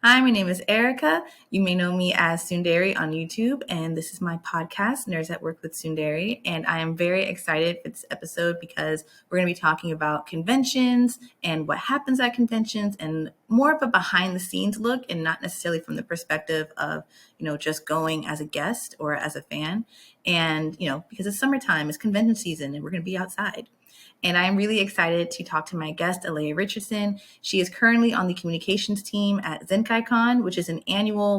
Hi, my name is Erica. You may know me as TsundEri on YouTube, and this is my podcast, Nerds at Work with TsundEri. And I am very excited for this episode because we're going to be talking about conventions and what happens at conventions, and more of a behind the scenes look, and not necessarily from the perspective of, just going as a guest or as a fan. And, because it's summertime, it's convention season, and we're going to be outside. And I'm really excited to talk to my guest, Alaya Richardson. She is currently on the communications team at Zenkaikon, which is an annual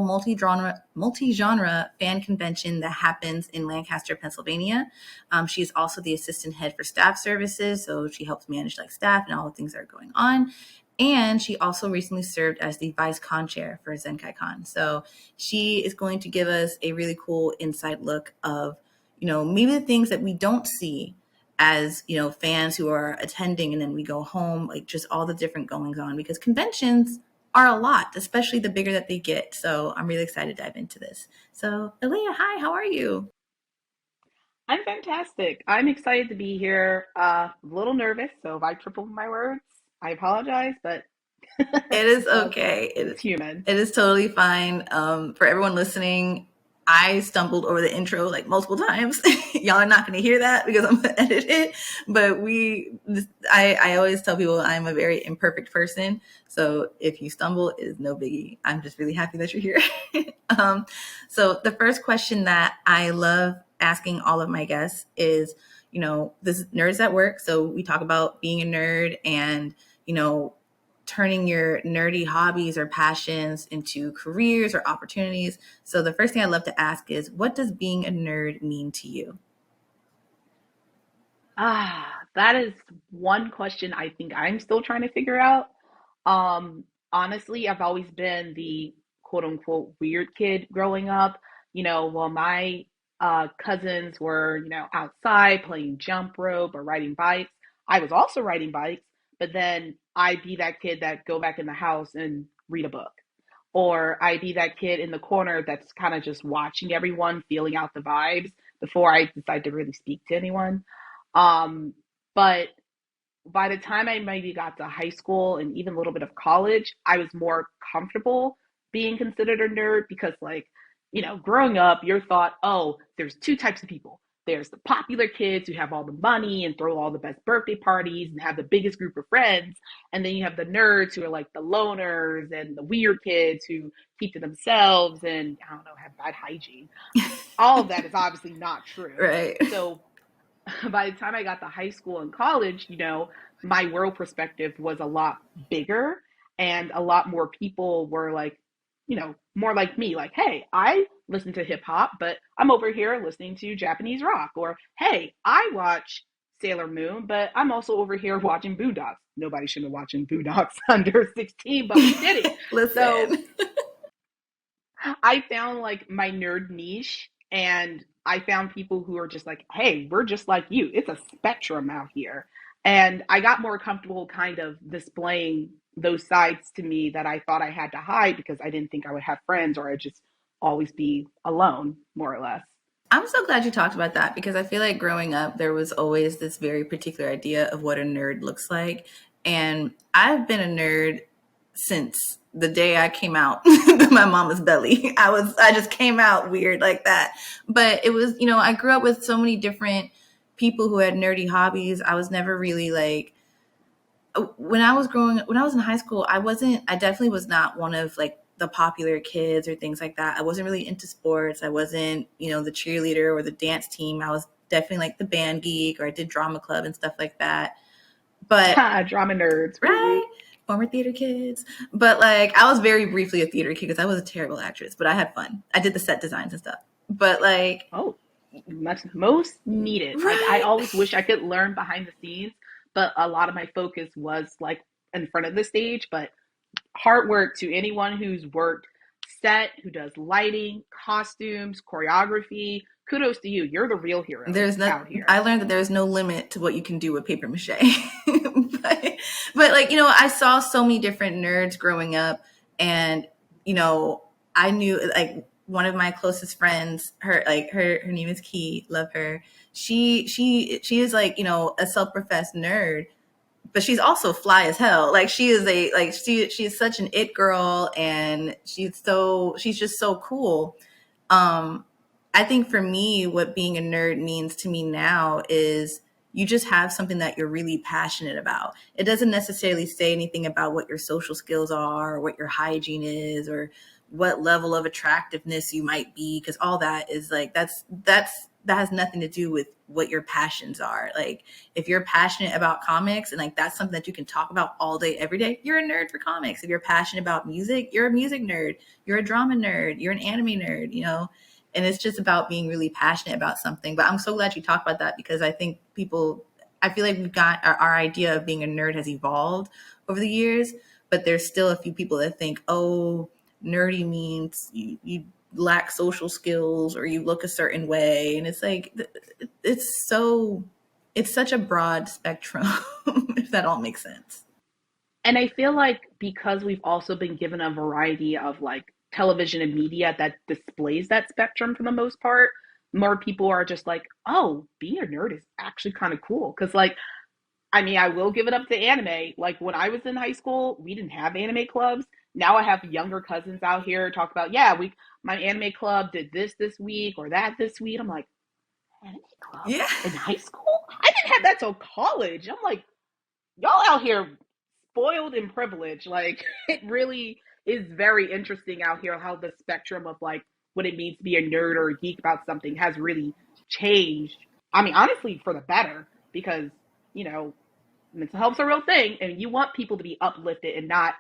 multi-genre fan convention that happens in Lancaster, Pennsylvania. She is also the assistant head for staff services, so she helps manage staff and all the things that are going on. And she also recently served as the vice con chair for Zenkaikon. So she is going to give us a really cool inside look of, maybe the things that we don't see as fans who are attending, and then we go home, just all the different goings on, because conventions are a lot, especially the bigger that they get. So I'm really excited to dive into this. So Alaya, hi, how are you? I'm fantastic. I'm excited to be here. A little nervous, so if I triple my words, I apologize, but It is uh, okay. it's human. It is totally fine. For everyone listening, I stumbled over the intro multiple times. Y'all are not going to hear that because I'm going to edit it. But I always tell people I'm a very imperfect person. So if you stumble, it is no biggie. I'm just really happy that you're here. So the first question that I love asking all of my guests is, this is Nerds at Work. So we talk about being a nerd and, turning your nerdy hobbies or passions into careers or opportunities. So the first thing I'd love to ask is, what does being a nerd mean to you? That is one question I think I'm still trying to figure out. Honestly, I've always been the quote unquote weird kid growing up. While my cousins were, outside playing jump rope or riding bikes, I was also riding bikes, but then I'd be that kid that go back in the house and read a book. Or I'd be that kid in the corner that's kind of just watching everyone, feeling out the vibes before I decide to really speak to anyone. Um, but by the time I maybe got to high school and even a little bit of college, I was more comfortable being considered a nerd because, growing up, you're thought, oh, there's two types of people. There's the popular kids who have all the money and throw all the best birthday parties and have the biggest group of friends. And then you have the nerds who are like the loners and the weird kids who keep to themselves and, I don't know, have bad hygiene. All of that is obviously not true. Right. So by the time I got to high school and college, my world perspective was a lot bigger and a lot more people were like, more like me, like, hey, I listen to hip hop, but I'm over here listening to Japanese rock. Or, hey, I watch Sailor Moon, but I'm also over here watching Boondocks. Nobody should have been watching Boondocks under 16, but we did it. So Listen. I found like my nerd niche and I found people who are just like, hey, we're just like you. It's a spectrum out here. And I got more comfortable kind of displaying those sides to me that I thought I had to hide because I didn't think I would have friends or I'd just always be alone, more or less. I'm so glad you talked about that because I feel like growing up, there was always this very particular idea of what a nerd looks like. And I've been a nerd since the day I came out of my mama's belly. I just came out weird like that. But it was, I grew up with so many different people who had nerdy hobbies. I was never really when I was in high school, I definitely was not one of the popular kids or things like that. I wasn't really into sports. I wasn't, the cheerleader or the dance team. I was definitely the band geek, or I did drama club and stuff like that. But Drama nerds. Woo-woo. right, former theater kids. But I was very briefly a theater kid because I was a terrible actress, but I had fun. I did the set designs and stuff. But Oh, much most needed. Like I right. always wish I could learn behind the scenes, but a lot of my focus was like in front of the stage. But hard work to anyone who's worked set, who does lighting, costumes, choreography. Kudos to you. You're the real hero There's no out here. I learned that there's no limit to what you can do with paper mache. but I saw so many different nerds growing up, and I knew one of my closest friends, her name is Key, love her. She is a self-professed nerd, but she's also fly as hell. Like she's such an it girl, and she's just so cool. Um, I think for me, what being a nerd means to me now is you just have something that you're really passionate about. It doesn't necessarily say anything about what your social skills are, or what your hygiene is, or what level of attractiveness you might be, because all that is like that has nothing to do with what your passions are. Like if you're passionate about comics and like that's something that you can talk about all day every day, you're a nerd for comics. If you're passionate about music, you're a music nerd. You're a drama nerd. You're an anime nerd, you know? And it's just about being really passionate about something. But I'm so glad you talked about that, because I think I feel like we've got our idea of being a nerd has evolved over the years, but there's still a few people that think, oh, nerdy means you lack social skills or you look a certain way. And it's like, it's such a broad spectrum, if that all makes sense. And I feel like because we've also been given a variety of like television and media that displays that spectrum for the most part, more people are just like, oh, being a nerd is actually kind of cool. Because, like, I mean, I will give it up to anime. Like, when I was in high school, we didn't have anime clubs. Now I have younger cousins out here talk about, yeah, my anime club did this week or that this week. I'm like, anime club Yeah. in high school? I didn't have that till college. I'm like, y'all out here spoiled and privileged. Like, it really is very interesting out here how the spectrum of like what it means to be a nerd or a geek about something has really changed. I mean, honestly, for the better, because, you know, mental health's a real thing, and you want people to be uplifted and not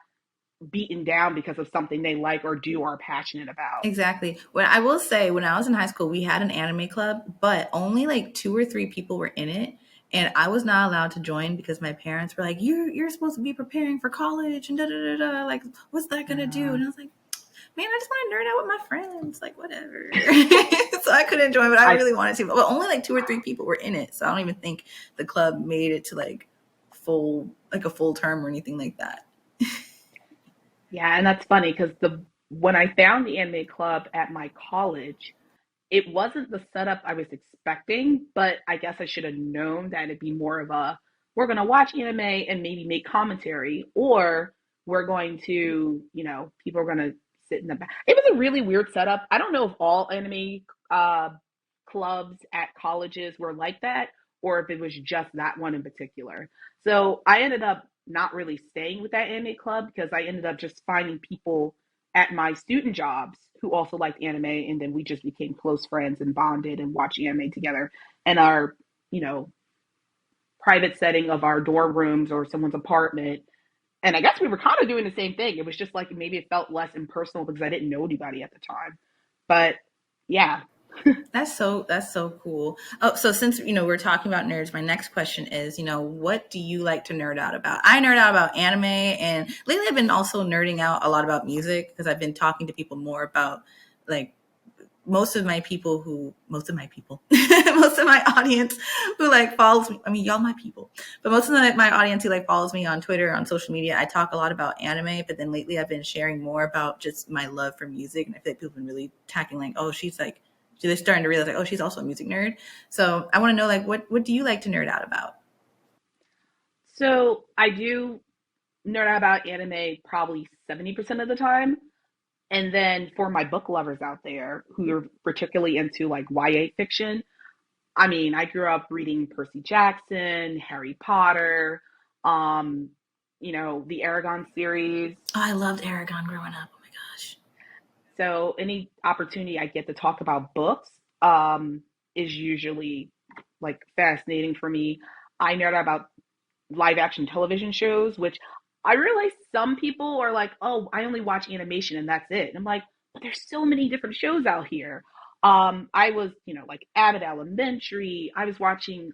beaten down because of something they like or do or are passionate about. Exactly. When I will say, when I was in high school, we had an anime club, but only like two or three people were in it, and I was not allowed to join because my parents were like, "You're supposed to be preparing for college, and da da da da. Like, what's that gonna do?" Uh, And I was like, "Man, I just want to nerd out with my friends, like whatever." So I couldn't join, but I I really wanted to. But only like two or three people were in it, so I don't even think the club made it to like a full term or anything like that. Yeah, and that's funny because the when I found the anime club at my college, it wasn't the setup I was expecting, but I guess I should have known that it'd be more of a we're going to watch anime and maybe make commentary, or we're going to, people are going to sit in the back. It was a really weird setup. I don't know if all anime uh, clubs at colleges were like that, or if it was just that one in particular. So I ended up not really staying with that anime club because I ended up just finding people at my student jobs who also liked anime, and then we just became close friends and bonded and watched anime together. And our, you know, private setting of our dorm rooms or someone's apartment. And I guess we were kind of doing the same thing. It was just like maybe it felt less impersonal because I didn't know anybody at the time. But yeah. That's so cool. Oh, so since we're talking about nerds, my next question is, what do you like to nerd out about? I nerd out about anime, and lately I've been also nerding out a lot about music because I've been talking to people more about like most of my people, most of my audience who like follows me. I mean, y'all my people, but most of my audience who like follows me on Twitter, on social media, I talk a lot about anime, but then lately I've been sharing more about just my love for music. And I feel like people have been really tackling like, oh, she's like, they're starting to realize like, oh, she's also a music nerd. So I want to know like, what do you like to nerd out about? So I do nerd out about anime probably 70% of the time. And then for my book lovers out there who are particularly into like YA fiction, I mean, I grew up reading Percy Jackson, Harry Potter, um, the Aragon series. Oh, I loved Aragon growing up. Oh my gosh. So any opportunity I get to talk about books is usually like fascinating for me. I nerd out about live action television shows, which I realize some people are like, oh, I only watch animation and that's it. And I'm like, but there's so many different shows out here. I was, like Abbott Elementary. I was watching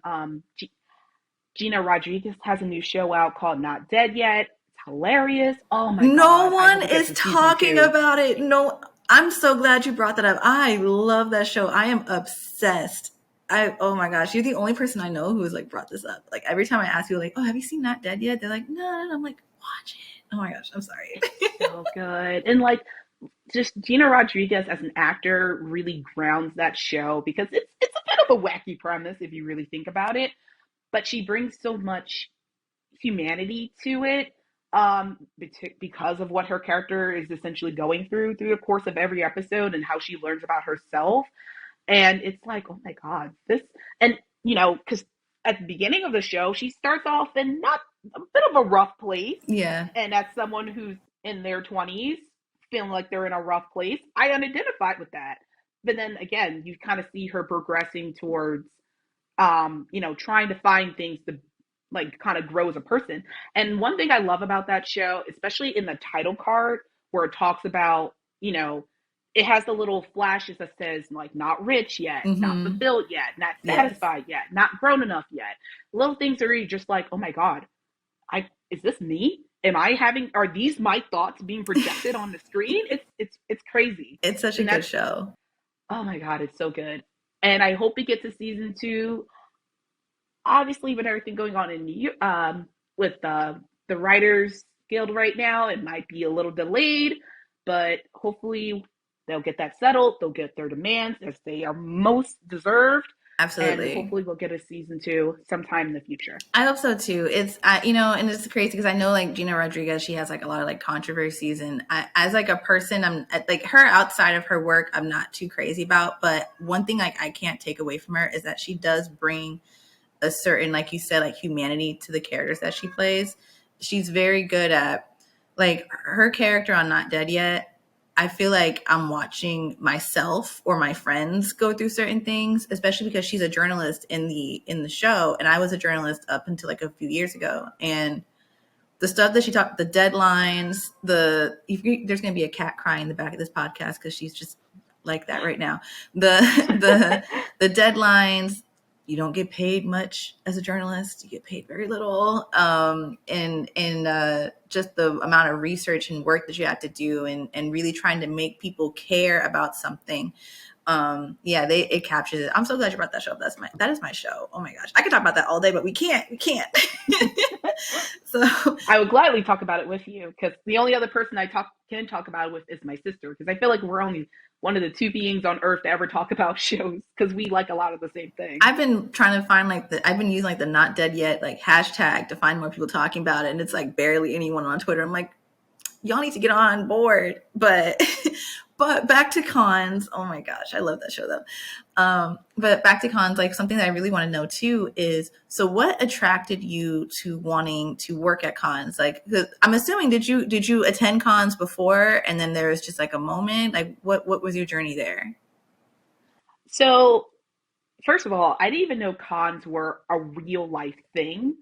Gina Rodriguez has a new show out called Not Dead Yet. It's hilarious. Oh my No God. I one hope it gets is a season talking two. about it. No, I'm so glad you brought that up. I love that show. I am obsessed. Oh my gosh, you're the only person I know who has like brought this up. Like every time I ask you, like, oh, have you seen Not Dead Yet? They're like, no. I'm like, watch it. Oh my gosh, I'm sorry. It's so good. And like just Gina Rodriguez as an actor really grounds that show because it's a bit of a wacky premise if you really think about it, but she brings so much humanity to it, because of what her character is essentially going through the course of every episode and how she learns about herself. And it's like, oh my God, this, and because at the beginning of the show, she starts off in not a bit of a rough place. Yeah. And as someone who's in their 20s, feeling like they're in a rough place, I unidentified with that. But then again, you kind of see her progressing towards, trying to find things to like kind of grow as a person. And one thing I love about that show, especially in the title card where it talks about, it has the little flashes that says like not rich yet, not Mm-hmm. fulfilled yet, not Yes. satisfied yet, not grown enough yet. Little things are really just like, oh my God, I is this me? Am I having are these my thoughts being projected on the screen? It's crazy. It's such a And good that's show. oh my God, it's so good. And I hope it gets a season two. Obviously, with everything going on in with the Writers Guild right now, it might be a little delayed, but hopefully they'll get that settled. They'll get their demands as they are most deserved, and Absolutely. hopefully we'll get a season two sometime in the future. I hope so too. It's and it's crazy because I know like Gina Rodriguez, she has like a lot of like controversies, and as like a person, I'm like her outside of her work, I'm not too crazy about. But one thing like I can't take away from her is that she does bring a certain, like you said, like humanity to the characters that she plays. She's very good at like her character on Not Dead Yet. I feel like I'm watching myself or my friends go through certain things, especially because she's a journalist in the show, and I was a journalist up until like a few years ago. And the stuff that she talked, the deadlines, there's going to be a cat crying in the back of this podcast because she's just like that right now. The the deadlines, you don't get paid much as a journalist. You get paid very little. And just the amount of research and work that you have to do, and really trying to make people care about something. Yeah, it captures it. I'm so glad you brought that show up. That is my show. Oh my gosh, I could talk about that all day, but we can't. So I would gladly talk about it with you because the only other person can talk about it with is my sister because I feel like we're only one of the two beings on earth to ever talk about shows because we like a lot of the same things. I've been trying to find I've been using like the Not Dead Yet like hashtag to find more people talking about it, and it's like barely anyone on Twitter. I'm like, y'all need to get on board. But but back to cons. Oh my gosh, I love that show though. But back to cons, like something that I really want to know too is, so what attracted you to wanting to work at cons? Like, I'm assuming, did you attend cons before, and then there was just like a moment? Like, what was your journey there? So, first of all, I didn't even know cons were a real life thing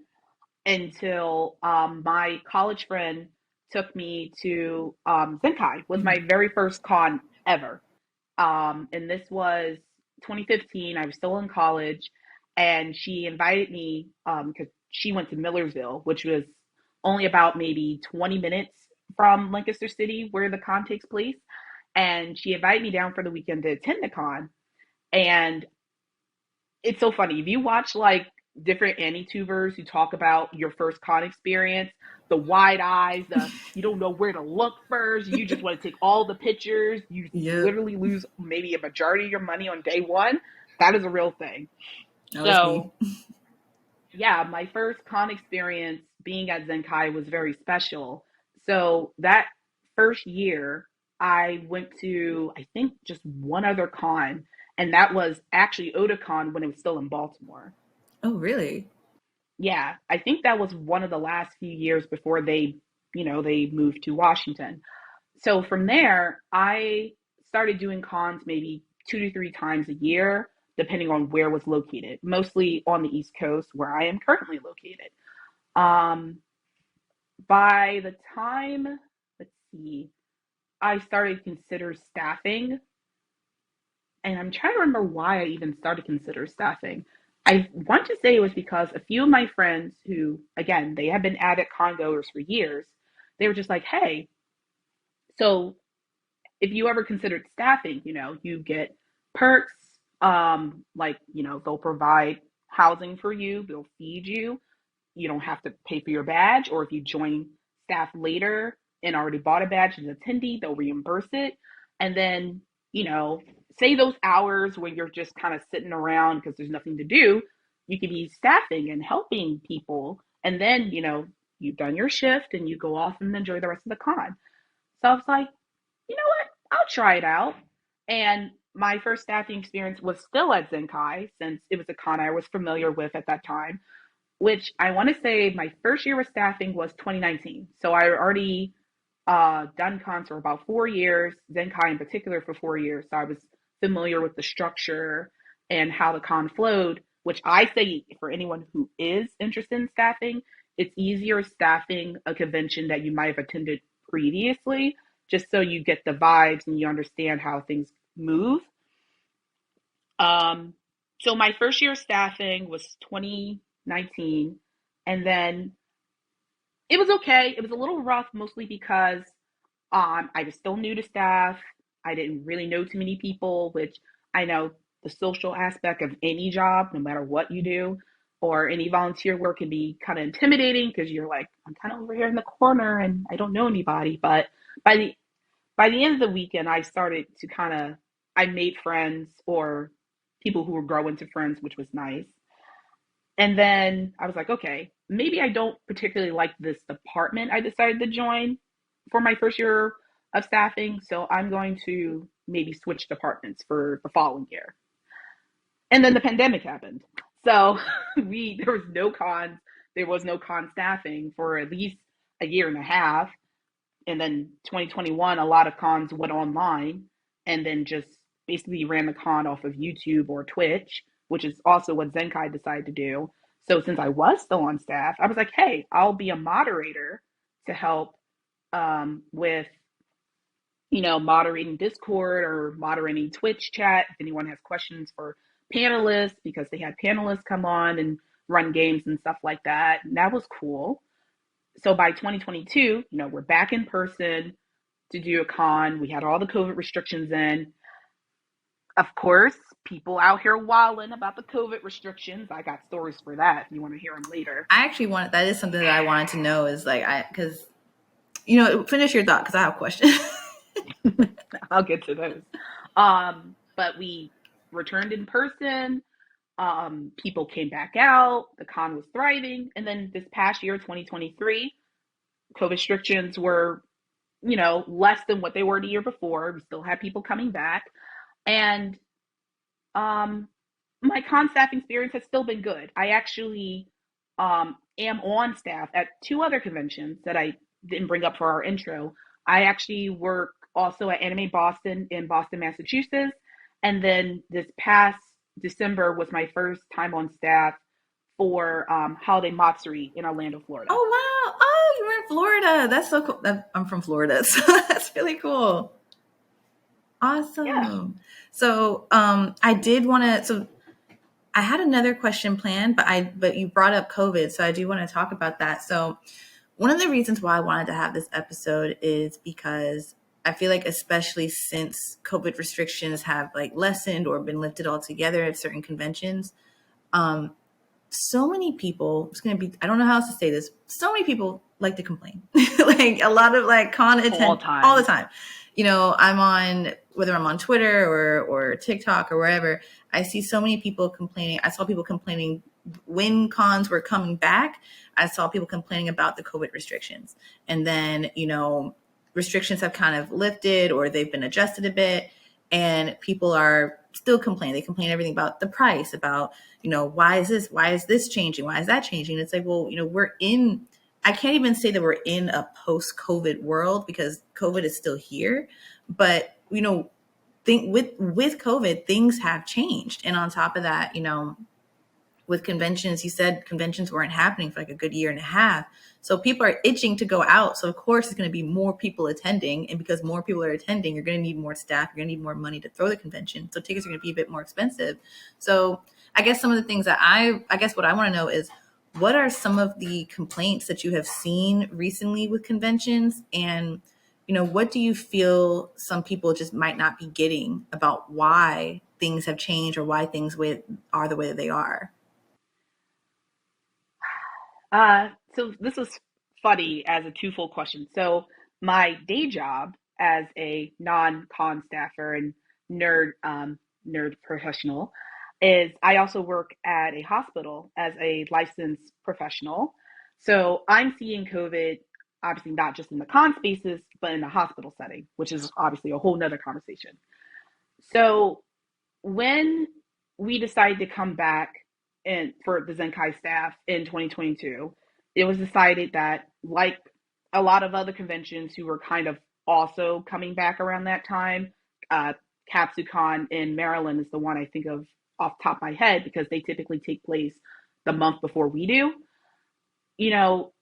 until my college friend took me to Zenkai. Was my very first con ever. And this was 2015. I was still in college, and she invited me because she went to Millersville, which was only about maybe 20 minutes from Lancaster City, where the con takes place. And she invited me down for the weekend to attend the con. And it's so funny. If you watch like different Anitubers who talk about your first con experience, the wide eyes, the you don't know where to look first, you just want to take all the pictures, you Yep, literally lose maybe a majority of your money on day one. That is a real thing. that was me. So yeah, my first con experience being at Zenkai was very special. So that first year, I went to, I think, just one other con, and that was actually Otakon when it was still in Baltimore. Oh, really? Yeah, I think that was one of the last few years before they moved to Washington. So from there, I started doing cons maybe 2 to 3 times a year, depending on where it was located, mostly on the East Coast where I am currently located. Um, by the time, let's see, I started to consider staffing, and I'm trying to remember why I even started to consider staffing. I want to say it was because a few of my friends who, again, they have been avid con goers for years, they were just like, hey, so if you ever considered staffing, you get perks, like, they'll provide housing for you, they'll feed you don't have to pay for your badge, or if you join staff later and already bought a badge as an attendee, they'll reimburse it. And then, you know, say those hours when you're just kind of sitting around because there's nothing to do, you could be staffing and helping people And then, you've done your shift and you go off and enjoy the rest of the con. So I was like, you know what? I'll try it out. And my first staffing experience was still at Zenkai, since it was a con I was familiar with at that time, which I want to say my first year of staffing was 2019. So I already done cons for about 4 years, Zenkai in particular for 4 years. So I was familiar with the structure and how the con flowed, which I say for anyone who is interested in staffing, it's easier staffing a convention that you might have attended previously, just so you get the vibes and you understand how things move. Um, so my first year of staffing was 2019, and then it was okay. It was a little rough, mostly because I was still new to staff. I didn't really know too many people, which I know the social aspect of any job, no matter what you do, or any volunteer work, can be kind of intimidating because you're like, I'm kind of over here in the corner and I don't know anybody. But by the by the end of the weekend, I started to I made friends, or people who were growing to friends, which was nice. And then I was like, okay, maybe I don't particularly like this department I decided to join for my first year of staffing. So I'm going to maybe switch departments for the following year. And then the pandemic happened. So there was no cons, there was no con staffing for at least a year and a half. And then 2021, a lot of cons went online and then just basically ran the con off of YouTube or Twitch, which is also what Zenkai decided to do. So since I was still on staff, I was like, hey, I'll be a moderator to help with, moderating Discord or moderating Twitch chat if anyone has questions for panelists, because they had panelists come on and run games and stuff like that. And that was cool. So by 2022, we're back in person to do a con. We had all the COVID restrictions in. Of course, people out here wilding about the COVID restrictions. I got stories for that if you want to hear them later. I actually wanted, that is something that I wanted to know, is like, because, finish your thought because I have a question. I'll get to those. But we returned in person. People came back out. The con was thriving. And then this past year, 2023, COVID restrictions were, less than what they were the year before. We still had people coming back. And um, my con staff experience has still been good. I actually am on staff at two other conventions that I didn't bring up for our intro. I actually work also at Anime Boston in Boston, Massachusetts. And then this past December was my first time on staff for Holiday Matsuri in Orlando, Florida. Oh, wow. Oh, you were in Florida. That's so cool. I'm from Florida, so that's really cool. Yeah. Awesome. So, I did want to. So, I had another question planned, but you brought up COVID, so I do want to talk about that. So, one of the reasons why I wanted to have this episode is because I feel like, especially since COVID restrictions have like lessened or been lifted altogether at certain conventions, um, so many people, it's going to be, I don't know how else to say this. So many people like to complain, like a lot of like con attend all the time. I'm on, whether I'm on Twitter or TikTok or wherever, I see so many people complaining. I saw people complaining when cons were coming back. I saw people complaining about the COVID restrictions, and then, restrictions have kind of lifted or they've been adjusted a bit, and people are still complaining. They complain everything about the price, about, why is this changing? Why is that changing? It's like, well, I can't even say that we're in a post-COVID world because COVID is still here. But, think with COVID, things have changed. And on top of that, with conventions, you said conventions weren't happening for like a good year and a half. So people are itching to go out. So of course it's going to be more people attending. And because more people are attending, you're going to need more staff. You're going to need more money to throw the convention. So tickets are going to be a bit more expensive. So I guess some of the things that I guess what I want to know is, what are some of the complaints that you have seen recently with conventions? And, what do you feel some people just might not be getting about why things have changed or why things are the way that they are? So this is funny as a twofold question. So my day job as a non-con staffer and nerd professional is I also work at a hospital as a licensed professional. So I'm seeing COVID, obviously not just in the con spaces, but in the hospital setting, which is obviously a whole nother conversation. So when we decided to come back and for the Zenkai staff in 2022, it was decided that, like a lot of other conventions who were kind of also coming back around that time, uh, CapsuCon in Maryland is the one I think of off the top of my head because they typically take place the month before we do.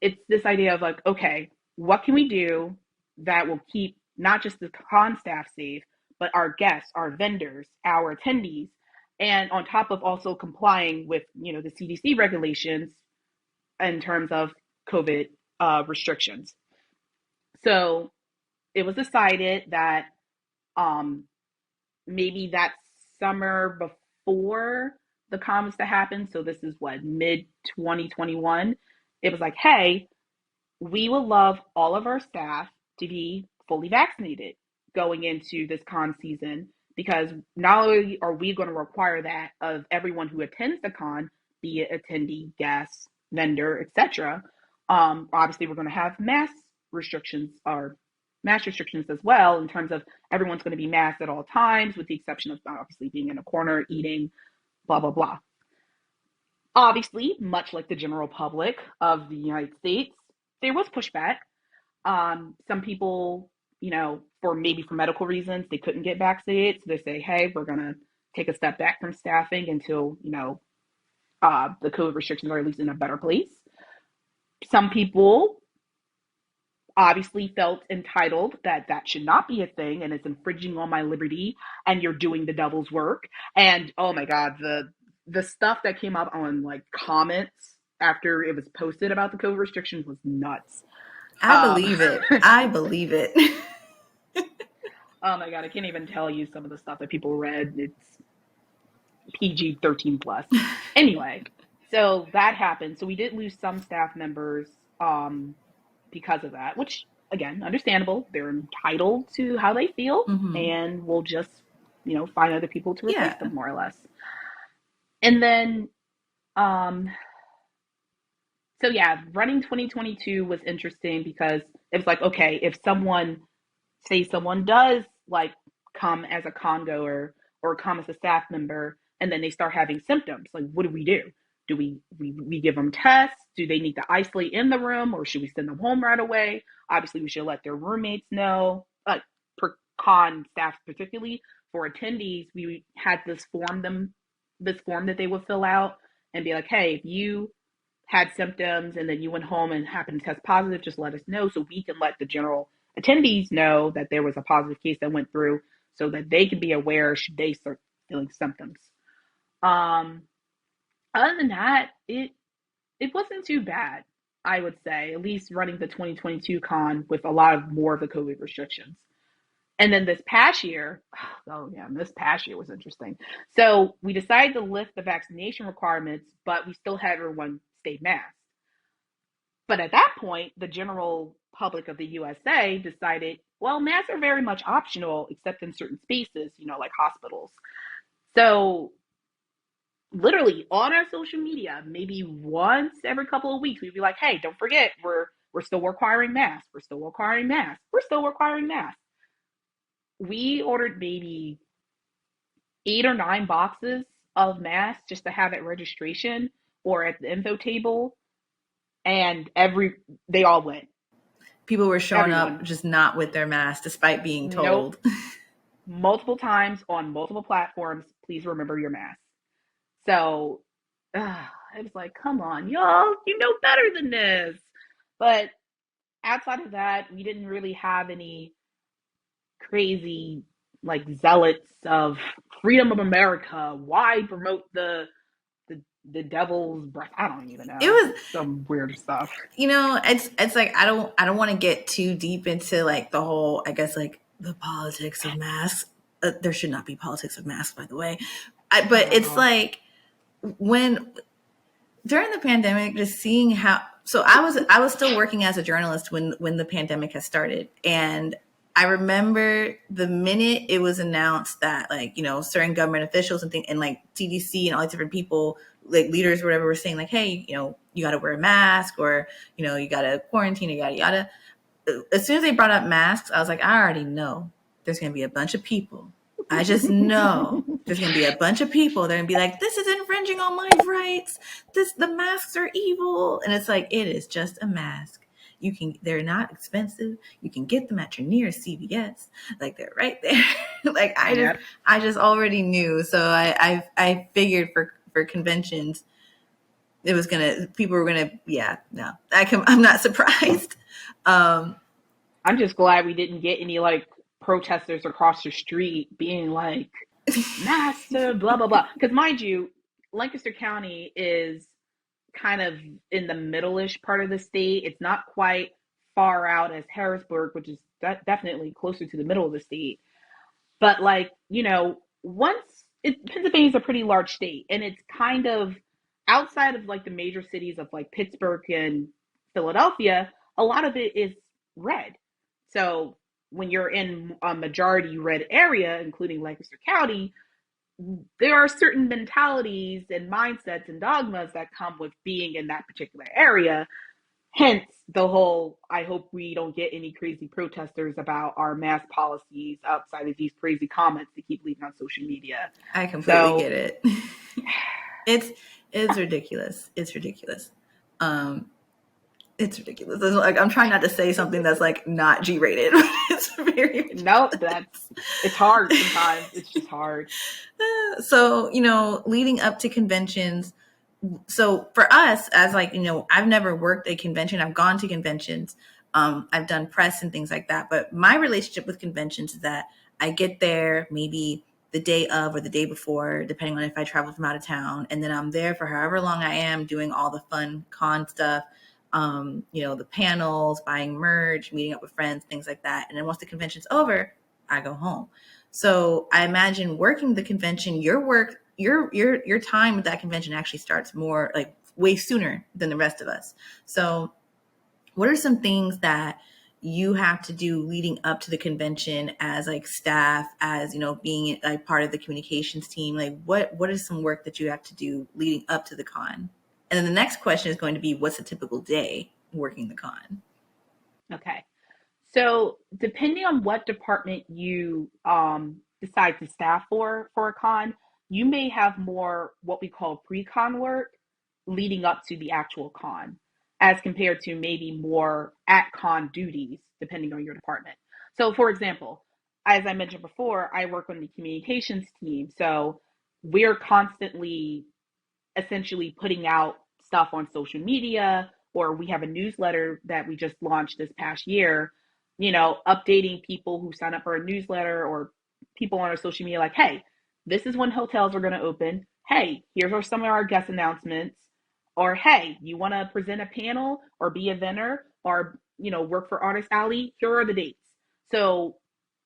It's this idea of like, okay, what can we do that will keep not just the con staff safe, but our guests, our vendors, our attendees, and on top of also complying with, the CDC regulations in terms of COVID restrictions. So it was decided that um, maybe that summer before the con was to happen, so this is what, mid 2021, it was like, hey, we would love all of our staff to be fully vaccinated going into this con season because not only are we going to require that of everyone who attends the con, be it attendee, guest, vendor, etc. Obviously, we're going to have mask restrictions as well in terms of everyone's going to be masked at all times, with the exception of obviously being in a corner eating, blah blah blah. Obviously, much like the general public of the United States, there was pushback. Some people, for medical reasons, they couldn't get vaccinated. So they say, hey, we're going to take a step back from staffing until, the COVID restrictions are at least in a better place. Some people obviously felt entitled that that should not be a thing and it's infringing on my liberty and you're doing the devil's work. And oh my God, the stuff that came up on like comments after it was posted about the COVID restrictions was nuts. I Um, believe it. I believe it. oh my God, I can't even tell you some of the stuff that people read. It's PG 13 plus. Anyway, so that happened. So we did lose some staff members because of that, which again, understandable. They're entitled to how they feel, Mm-hmm. and we'll just, find other people to replace Yeah. them more or less. And then, um, so yeah, running 2022 was interesting because it was like, okay, if someone does like come as a congoer or come as a staff member and then they start having symptoms, like what do we do? Do we give them tests? Do they need to isolate in the room or should we send them home right away? Obviously we should let their roommates know, per con staff particularly. For attendees, we had this form that they would fill out and be like, hey, if you had symptoms and then you went home and happened to test positive, just let us know so we can let the general attendees know that there was a positive case that went through so that they can be aware should they start feeling symptoms. Um, Other than that, it wasn't too bad, I would say, at least running the 2022 con with a lot of more of the COVID restrictions. And then this past year, oh yeah, this past year was interesting. So we decided to lift the vaccination requirements, but we still had everyone stay masked. But at that point, the general public of the USA decided, well, masks are very much optional, except in certain spaces, like hospitals. So literally on our social media, maybe once every couple of weeks, we'd be like, hey, don't forget, we're still requiring masks. We're still requiring masks. We're still requiring masks. We ordered maybe 8 or 9 boxes of masks just to have at registration or at the info table, and they all went. People were showing up Everyone. just not with their mask despite being Nope. told. Multiple times on multiple platforms. Please remember your mask. So I was like, come on, y'all, you know better than this. But outside of that, we didn't really have any crazy like zealots of freedom of America. Why promote the devil's breath? I don't even It know. was, Some weird stuff. it's like I don't want to get too deep into like the whole, I guess, like the politics of masks. There should not be politics of masks, by the way. But Not at it's all. like when during the pandemic, just seeing how. So I was still working as a journalist when the pandemic had started, and I remember the minute it was announced that, like, certain government officials and like CDC and all these different people, like leaders or whatever, were saying like, hey, you got to wear a mask, or you got to quarantine, or yada yada. As soon as they brought up masks, I was like, I already know there's going to be a bunch of people. I just know there's going to be a bunch of people. They're going to be like, this is infringing on my rights. The masks are evil. And it's like, it is just a mask. They're not expensive. You can get them at your nearest CVS. Like, they're right there. Like, Yep. I just already knew. So I figured for conventions, people were gonna, yeah, no, I'm not surprised. I'm just glad we didn't get any like protesters across the street being like master blah blah blah. Because mind you, Lancaster County is kind of in the middle-ish part of the state. It's not quite far out as Harrisburg, which is definitely closer to the middle of the state. But like, once Pennsylvania is a pretty large state, and it's kind of outside of like the major cities of like Pittsburgh and Philadelphia, a lot of it is red. So when you're in a majority red area, including Lancaster County, there are certain mentalities and mindsets and dogmas that come with being in that particular area. Hence the whole, I hope we don't get any crazy protesters about our mask policies outside of these crazy comments they keep leaving on social media. I completely So get it. It's ridiculous. It's ridiculous. It's ridiculous. Like, I'm trying not to say something that's like not G-rated. It's very ridiculous. Nope, it's hard sometimes. It's just hard. So, leading up to conventions. So for us, as like, I've never worked a convention. I've gone to conventions. I've done press and things like that. But my relationship with conventions is that I get there maybe the day of or the day before, depending on if I travel from out of town. And then I'm there for however long I am, doing all the fun con stuff, the panels, buying merch, meeting up with friends, things like that. And then once the convention's over, I go home. So I imagine working the convention, your time with that convention actually starts more like way sooner than the rest of us. So what are some things that you have to do leading up to the convention as like staff, as being like part of the communications team? Like what is some work that you have to do leading up to the con? And then the next question is going to be, what's a typical day working the con? Okay. So depending on what department you decide to staff for a con, you may have more what we call pre-con work leading up to the actual con, as compared to maybe more at con duties, depending on your department. So for example, as I mentioned before, I work on the communications team. So we're constantly essentially putting out stuff on social media, or we have a newsletter that we just launched this past year, updating people who sign up for a newsletter or people on our social media like, hey, this is when hotels are going to open. Hey, here's some of our guest announcements. Or hey, you want to present a panel or be a vendor or work for Artist Alley? Here are the dates. So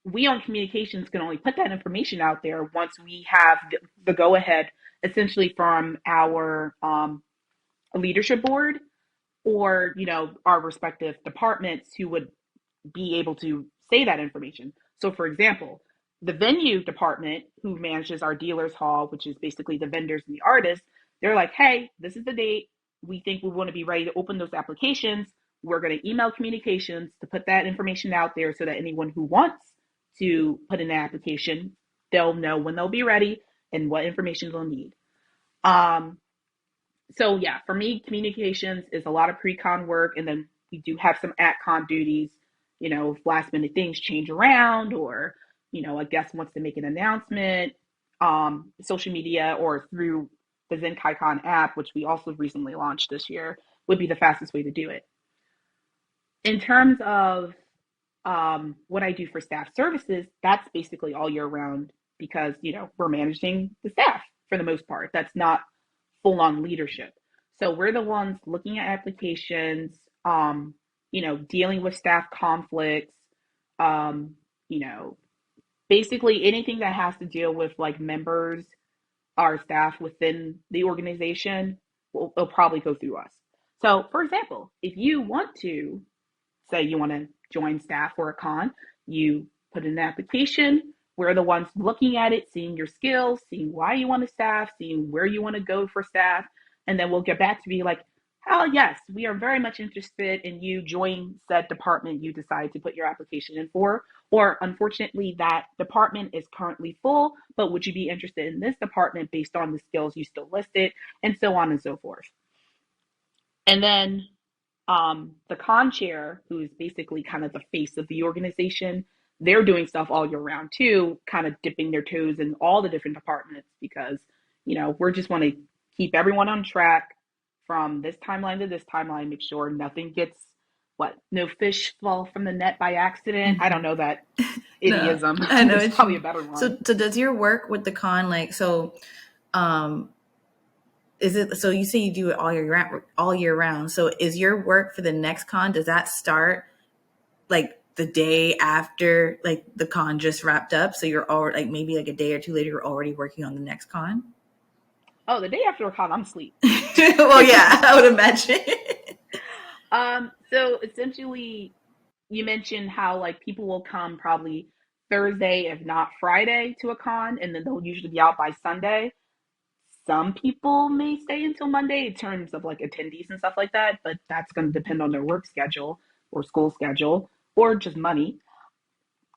we on communications can only put that information out there once we have the go ahead, essentially from our leadership board, or our respective departments who would be able to say that information. So for example, the venue department, who manages our dealers hall, which is basically the vendors and the artists, they're like, hey, this is the date. We think we want to be ready to open those applications. We're going to email communications to put that information out there so that anyone who wants to put in an application, they'll know when they'll be ready and what information they'll need. So yeah, for me, communications is a lot of pre-con work, and then we do have some at-con duties. If last minute things change around, or a guest wants to make an announcement, social media or through the Zenkaikon app, which we also recently launched this year, would be the fastest way to do it. In terms of what I do for staff services, that's basically all year round because we're managing the staff for the most part. That's not full on leadership. So we're the ones looking at applications, dealing with staff conflicts, um, you know, basically anything that has to deal with like members, our staff within the organization will probably go through us. So, for example, if you want to say you want to join staff for a con, you put in an application. We're the ones looking at it, seeing your skills, seeing why you want to staff, seeing where you want to go for staff. And then we'll get back to be like, Yes, we are very much interested in you joining said department you decide to put your application in for. Or unfortunately, that department is currently full, but would you be interested in this department based on the skills you still listed, and so on and so forth. And then the con chair, who is basically kind of the face of the organization, they're doing stuff all year round too, kind of dipping their toes in all the different departments because, we just want to keep everyone on track from this timeline to this timeline, make sure nothing gets no fish fall from the net by accident. I don't know that No, idiom. I know There's what you probably a mean. better one. So does your work with the con um is it so you say you do it all year round? So is your work for the next con, does that start like the day after like the con just wrapped up? So you're already like maybe like a day or two later you're already working on the next con? Oh, the day after a con, I'm asleep. Well, yeah, I would imagine. So essentially, you mentioned how like people will come probably Thursday, if not Friday, to a con, and then they'll usually be out by Sunday. Some people may stay until Monday in terms of like attendees and stuff like that, but that's going to depend on their work schedule or school schedule or just money.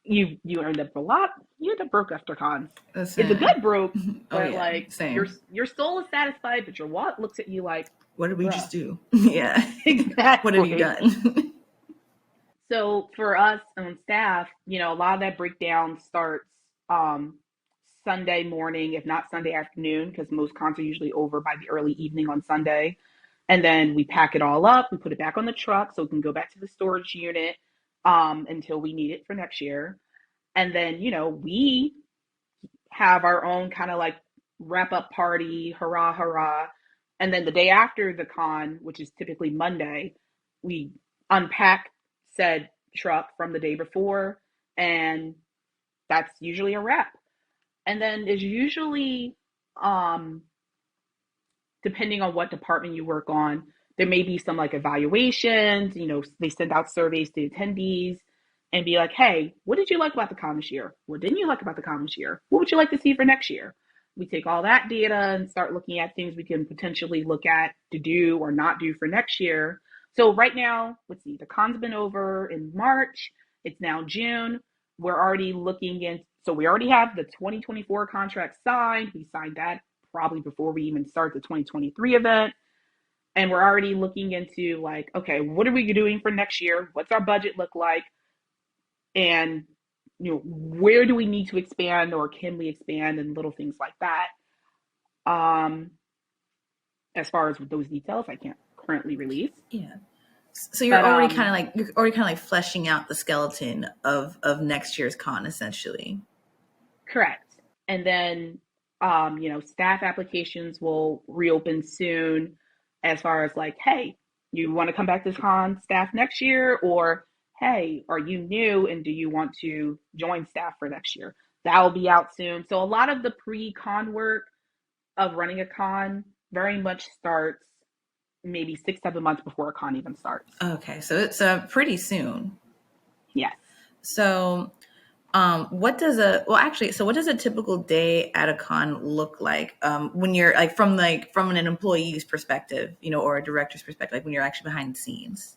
You end up a lot. You end up broke after cons. It's a Listen. good broke, Oh but yeah, like same. your soul is satisfied, but your wallet looks at you like, What did we bruh. just do? Yeah. What have you Exactly. done? So for us on staff, a lot of that breakdown starts um, Sunday morning, if not Sunday afternoon, because most cons are usually over by the early evening on Sunday. And then we pack it all up, we put it back on the truck so it can go back to the storage unit until we need it for next year. And then, we have our own kind of like wrap up party, hurrah, hurrah. And then the day after the con, which is typically Monday, we unpack said truck from the day before, and that's usually a wrap. And then there's usually, um, depending on what department you work on, there may be some like evaluations. They send out surveys to attendees and be like, hey, what did you like about the con this year? What didn't you like about the con this year? What would you like to see for next year? We take all that data and start looking at things we can potentially look at to do or not do for next year. So right now, let's see, the con's been over in March. It's now June. We're already looking in. So we already have the 2024 contract signed. We signed that probably before we even start the 2023 event. And we're already looking into like, okay, what are we doing for next year? What's our budget look like? And where do we need to expand or can we expand and little things like that. Um, as far as those details, I can't currently release. Yeah. So But you're already kind of like fleshing out the skeleton of next year's con essentially. correct. And then staff applications will reopen soon as far as like, hey, you want to come back to con staff next year, or hey, are you new and do you want to join staff for next year? That will be out soon. So a lot of the pre-con work of running a con very much starts maybe 6, 7 months before a con even starts. Okay, so it's pretty soon. Yes. So what does a well actually so what does a typical day at a con look like when you're like from an employee's perspective, or a director's perspective, like when you're actually behind the scenes?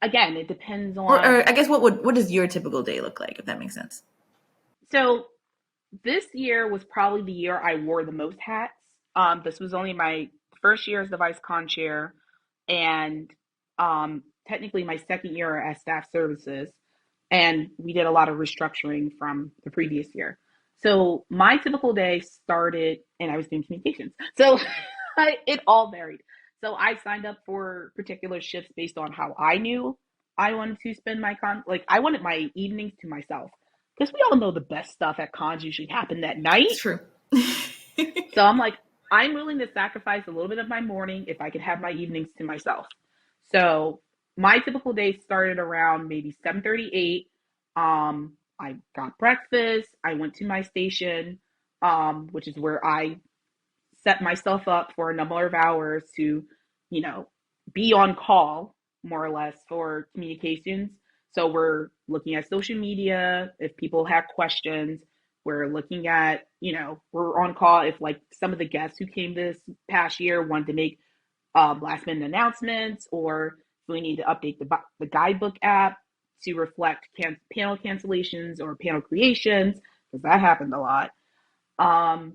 Again, it depends on. Or I guess what does your typical day look like, if that makes sense? So this year was probably the year I wore the most hats. This was only my first year as the vice con chair, and technically my second year as staff services. And we did a lot of restructuring from the previous year. So my typical day started, and I was doing communications. So it all varied. So I signed up for particular shifts based on how I knew I wanted to spend my con. Like I wanted my evenings to myself because we all know the best stuff at cons usually happened that night. It's true. So I'm like, I'm willing to sacrifice a little bit of my morning if I could have my evenings to myself. So my typical day started around maybe 7:38. I got breakfast. I went to my station, which is where I set myself up for a number of hours to, you know, be on call more or less for communications. So we're looking at social media if people have questions. We're looking at, we're on call if like some of the guests who came this past year wanted to make last minute announcements, or we need to update the guidebook app to reflect panel cancellations or panel creations, because that happened a lot. Um,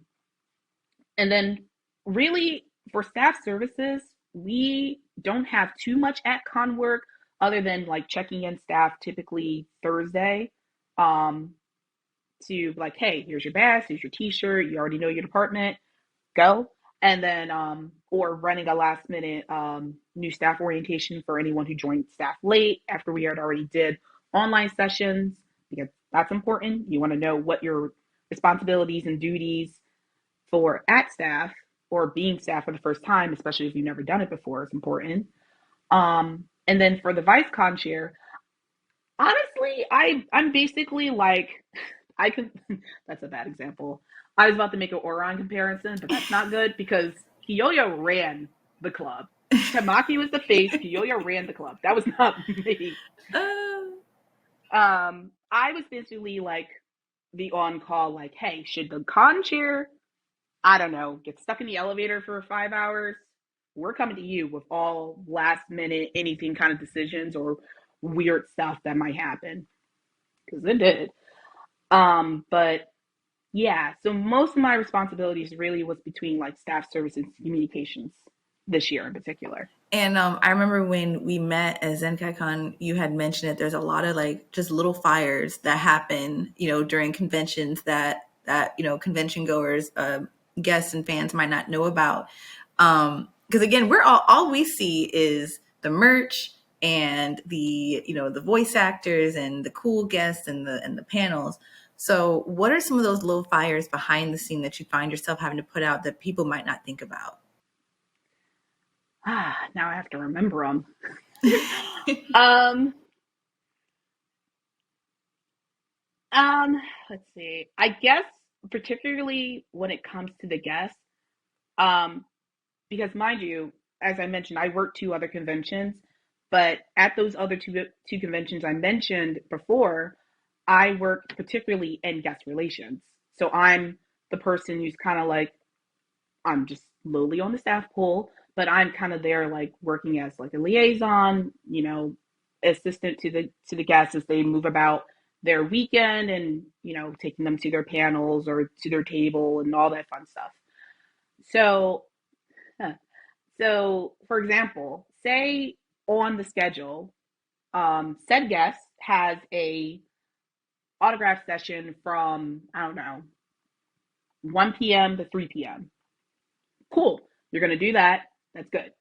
and then, really, for staff services, we don't have too much at con work other than like checking in staff typically Thursday, um, to like, hey, here's your badge, here's your t-shirt, you already know your department, go. And then, or running a last minute new staff orientation for anyone who joined staff late after we had already did online sessions, because that's important. You want to know what your responsibilities and duties for at staff or being staff for the first time, especially if you've never done it before, is important. And then for the vice con chair, honestly, I'm basically like, I can. That's a bad example. I was about to make an Oron comparison, but that's not good because Kiyoya ran the club. Tamaki was the face. Kiyoya ran the club. That was not me. Uh, I was basically like the on call, like, hey, should the con chair, I don't know, get stuck in the elevator for 5 hours? We're coming to you with all last minute anything kind of decisions or weird stuff that might happen, because it did. But yeah, so most of my responsibilities really was between like staff services and communications this year in particular. And I remember when we met at Zenkaikon, you had mentioned that there's a lot of like just little fires that happen, during conventions that convention goers, guests and fans might not know about. Because again, we're all we see is the merch and the voice actors and the cool guests and the panels. So, what are some of those little fires behind the scene that you find yourself having to put out that people might not think about? Now I have to remember them. um, let's see. I guess particularly when it comes to the guests, um, because mind you, as I mentioned, I worked two other conventions, but at those other two conventions I mentioned before, I worked particularly in guest relations. So I'm the person who's kind of like, I'm just lowly on the staff pool, but I'm kind of there like working as like a liaison, assistant to the guests as they move about their weekend, and taking them to their panels or to their table and all that fun stuff. So, huh. So for example, say on the schedule, said guest has a autograph session from, I don't know, 1 p.m. to 3 p.m. Cool. You're going to do that. That's good.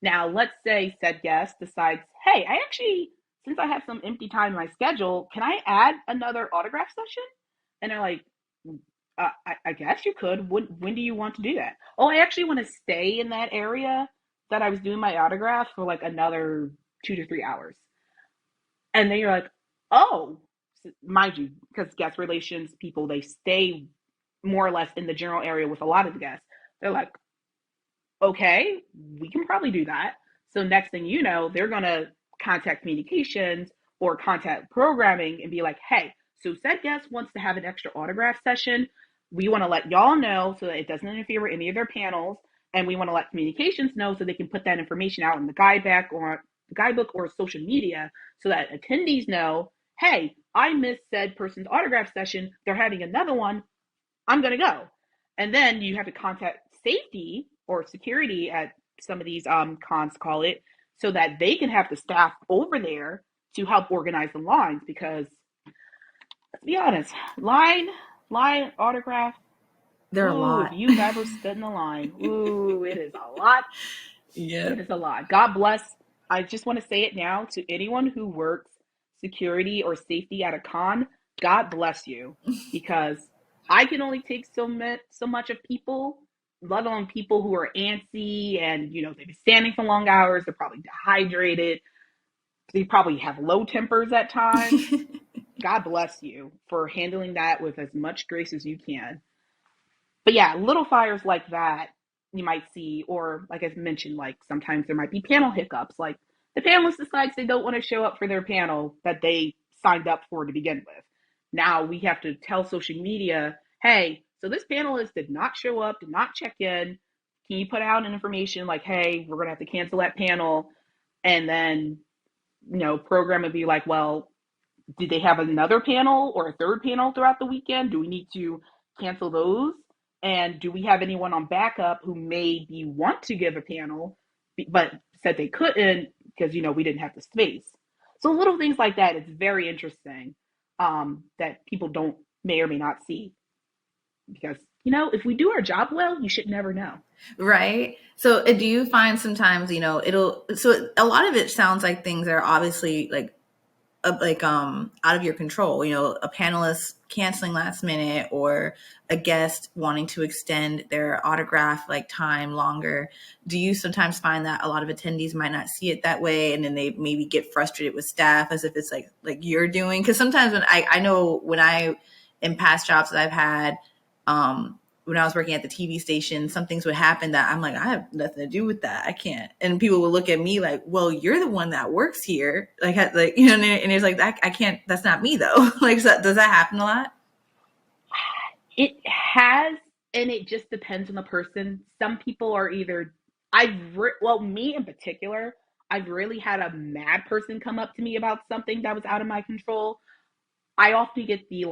Now, let's say said guest decides, hey, I actually, since I have some empty time in my schedule, can I add another autograph session? And they're like, I guess you could. When do you want to do that? Oh, I actually want to stay in that area that I was doing my autograph for like another 2 to 3 hours. And then you're like, oh, mind you, because guest relations people, they stay more or less in the general area with a lot of the guests. They're like, okay, we can probably do that. So next thing you know, they're gonna contact communications or contact programming and be like, hey, so said guest wants to have an extra autograph session. We want to let y'all know so that it doesn't interfere with any of their panels, and we want to let communications know so they can put that information out in the guidebook or social media so that attendees know, hey, I missed said person's autograph session. They're having another one. I'm gonna go. And then you have to contact safety or security at some of these cons, call it, so that they can have the staff over there to help organize the lines. Because let's be honest, line autograph. There are a Ooh, if lot. you've ever stood in the line, ooh, it is a lot. It Yep. is a lot. God bless. I just want to say it now to anyone who works security or safety at a con. God bless you, because I can only take so much of people, let alone people who are antsy and they've been standing for long hours. They're probably dehydrated. They probably have low tempers at times. God bless you for handling that with as much grace as you can. But yeah, little fires like that you might see, or like I mentioned, like sometimes there might be panel hiccups. Like the panelist decides they don't want to show up for their panel that they signed up for to begin with. Now we have to tell social media, hey, so this panelist did not show up, did not check in. Can you put out an information like, hey, we're going to have to cancel that panel? And then, program would be like, well, did they have another panel or a third panel throughout the weekend? Do we need to cancel those? And do we have anyone on backup who maybe want to give a panel, but said they couldn't because, we didn't have the space? So little things like that, it's very interesting, that people don't may or may not see because, if we do our job well, you should never know. Right. So do you find sometimes, so a lot of it sounds like things are obviously out of your control, a panelist canceling last minute or a guest wanting to extend their autograph time longer. Do you sometimes find that a lot of attendees might not see it that way, and then they maybe get frustrated with staff as if it's like you're doing? Because sometimes when I know when I in past jobs that I've had, when I was working at the TV station, some things would happen that I'm like, I have nothing to do with that. I can't. And people would look at me like, well, you're the one that works here. And it's like, I can't, that's not me though. Does that happen a lot? It has, and it just depends on the person. Some people are either, well, me in particular, I've really had a mad person come up to me about something that was out of my control. I often get the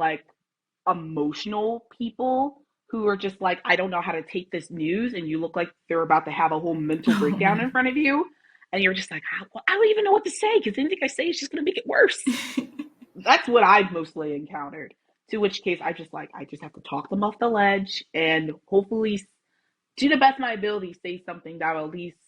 emotional people who are just like, I don't know how to take this news, and you look like they're about to have a whole mental Oh breakdown in man. front of you, and you're just like, I don't even know what to say because anything I say is just going to make it worse. That's what I've mostly encountered. To which case, I just have to talk them off the ledge and hopefully, to the best of my ability, say something that will at least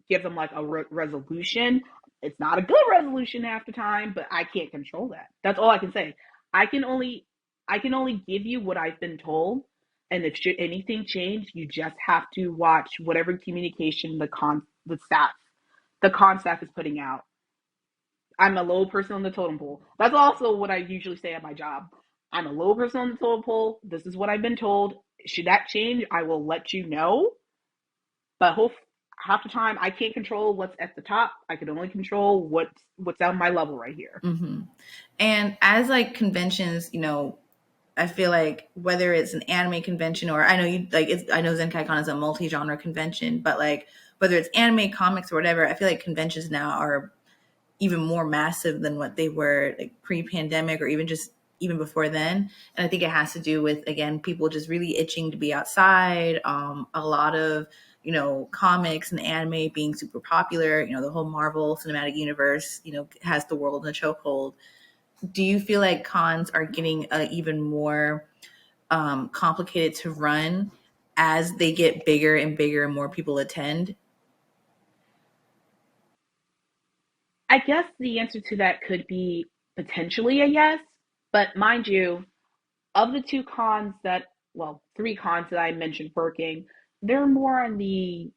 give them like a resolution. It's not a good resolution half the time, but I can't control that. That's all I can say. I can only I can only give you what I've been told, and if should anything change, you just have to watch whatever communication the con staff is putting out. I'm a low person on the totem pole. That's also what I usually say at my job. I'm a low person on the totem pole. This is what I've been told. Should that change, I will let you know. But half the time, I can't control what's at the top. I can only control what's on my level right here. Mm-hmm. And as conventions, I feel like whether it's an anime convention or I know I know Zenkaikon is a multi-genre convention, but whether it's anime, comics, or whatever, I feel like conventions now are even more massive than what they were pre-pandemic or even before then. And I think it has to do with, again, people just really itching to be outside. A lot of, comics and anime being super popular, the whole Marvel cinematic universe, has the world in a chokehold. Do you feel like cons are getting even more complicated to run as they get bigger and bigger and more people attend? I guess the answer to that could be potentially a yes, but mind you, of the three cons that I mentioned working, they're more on the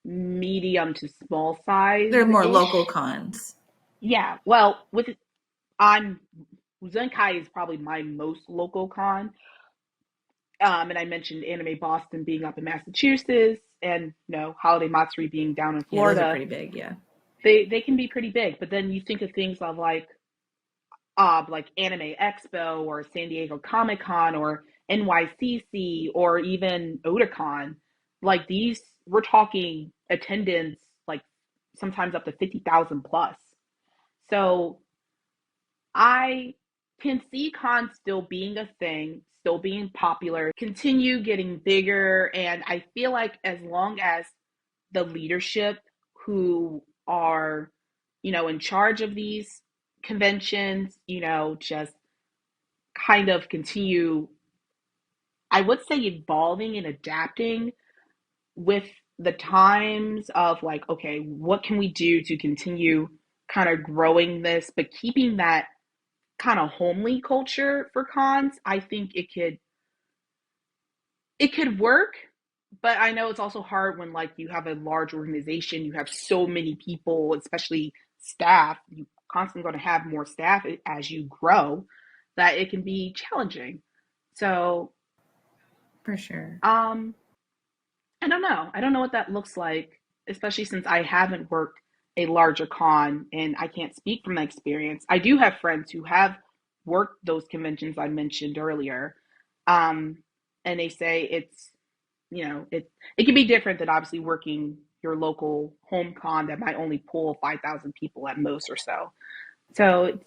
medium to small size They're more local ish. cons. Yeah, well, I'm Zenkai is probably my most local con. And I mentioned Anime Boston being up in Massachusetts, and Holiday Matsuri being down in Yeah, those are Florida. pretty big. Yeah. They can be pretty big, but then you think of things of like Anime Expo or San Diego Comic Con or NYCC or even Otakon. Like these, we're talking attendance like sometimes up to 50,000 plus. So I can see cons still being a thing, still being popular, continue getting bigger. And I feel like as long as the leadership who are, in charge of these conventions, just kind of continue, I would say, evolving and adapting with the times of like, okay, what can we do to continue kind of growing this, but keeping that kind of homely culture for cons. I think it could work, but I know it's also hard when like you have a large organization, you have so many people, especially staff, you constantly going to have more staff as you grow, that it can be challenging. So, For sure. I don't know. I don't know what that looks like, especially since I haven't worked a larger con and I can't speak from that experience. I do have friends who have work those conventions I mentioned earlier. Um, and they say it's, it can be different than obviously working your local home con that might only pull 5,000 people at most or so. So it's,